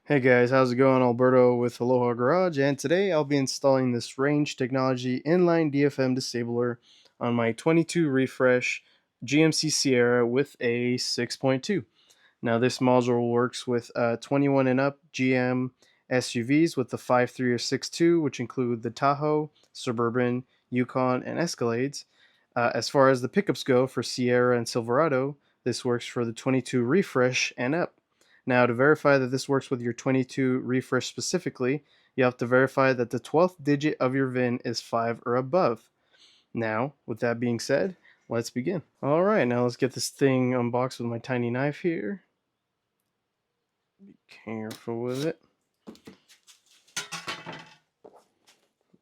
Hey guys, how's it going? Alberto with Aloha Garage, and today I'll be installing this Range Technology inline DFM disabler on my 22 refresh GMC Sierra with a 6.2. Now this module works with 21 and up GM SUVs with the 5.3 or 6.2, which include the Tahoe, Suburban, Yukon, and Escalades. As far as the pickups go for Sierra and Silverado, this works for the 22 refresh and up. Now, to verify that this works with your 22 refresh specifically, you have to verify that the 12th digit of your VIN is 5 or above. Now, with that being said, let's begin. Alright, now let's get this thing unboxed with my tiny knife here. Be careful with it.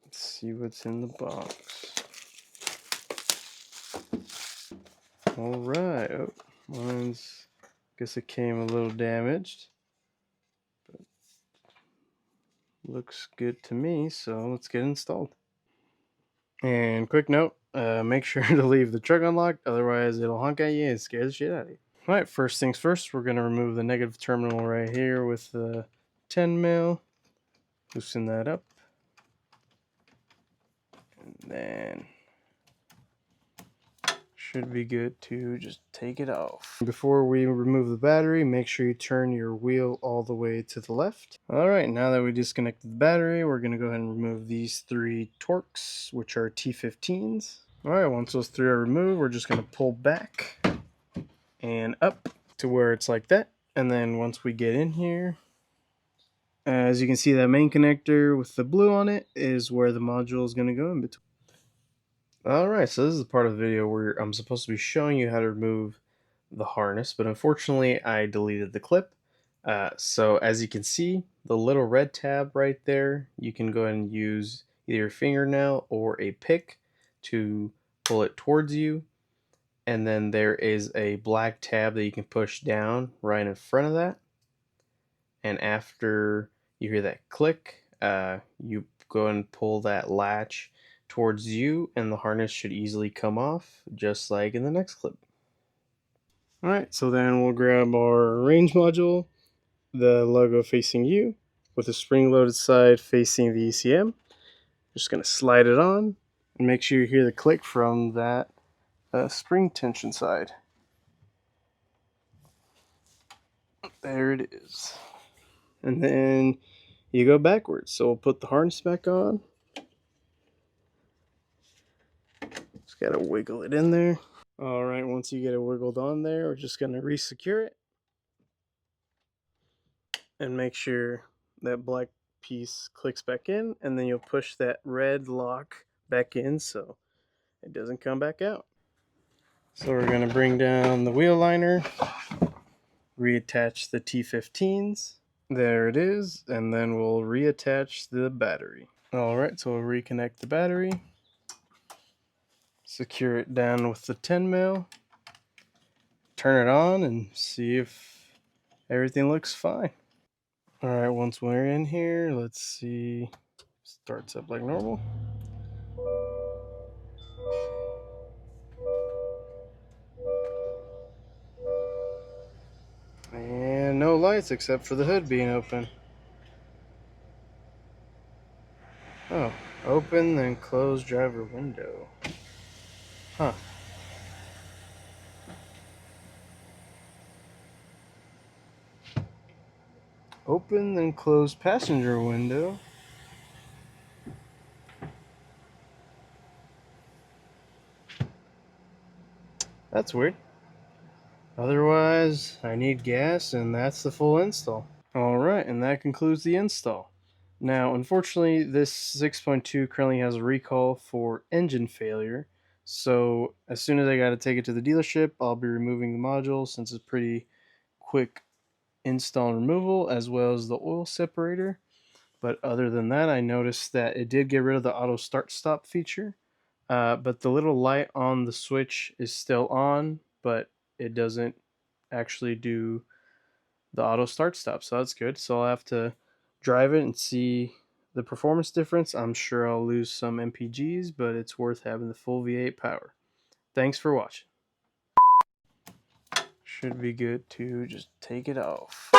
Let's see what's in the box. Alright, oh, mine's, guess it came a little damaged. But looks good to me, so let's get it installed. And quick note, make sure to leave the truck unlocked, otherwise it'll honk at you and scare the shit out of you. Alright, first things first, we're going to remove the negative terminal right here with the 10 mil. Loosen that up. And then should be good to just take it off. Before we remove the battery, make sure you turn your wheel all the way to the left. Alright, now that we disconnected the battery, we're going to go ahead and remove these 3 Torx, which are T15s. Alright, once those 3 are removed, we're just going to pull back and up to where it's like that. And then once we get in here, as you can see, that main connector with the blue on it is where the module is going to go in between. Alright, so this is the part of the video where I'm supposed to be showing you how to remove the harness, but unfortunately I deleted the clip. So as you can see, the little red tab right there, you can go ahead and use either a fingernail or a pick to pull it towards you. And then there is a black tab that you can push down right in front of that. And after you hear that click, you go and pull that latch towards you, and the harness should easily come off, just like in the next clip. Alright, so then we'll grab our range module, the logo facing you, with the spring-loaded side facing the ECM. Just going to slide it on, and make sure you hear the click from that spring tension side. There it is. And then you go backwards. So we'll put the harness back on. Just gotta wiggle it in there. Alright, once you get it wiggled on there, we're just gonna re-secure it. And make sure that black piece clicks back in, and then you'll push that red lock back in so it doesn't come back out. So we're gonna bring down the wheel liner, reattach the T15s. There it is, and then we'll reattach the battery. Alright, so we'll reconnect the battery. Secure it down with the 10 mil. Turn it on and see if everything looks fine. Alright, once we're in here, let's see. Starts up like normal. And no lights except for the hood being open. Oh, open then close driver window. Huh. Open then close passenger window. That's weird. Otherwise, I need gas, and that's the full install. Alright, and that concludes the install. Now, unfortunately, this 6.2 currently has a recall for engine failure, so as soon as I got to take it to the dealership, I'll be removing the module since it's pretty quick install and removal, as well as the oil separator. But other than that, I noticed that it did get rid of the auto start-stop feature, but the little light on the switch is still on, but it doesn't actually do the auto start-stop, so that's good. So I'll have to drive it and see the performance difference. I'm sure I'll lose some MPGs, but it's worth having the full V8 power. Thanks for watching. Should be good to just take it off.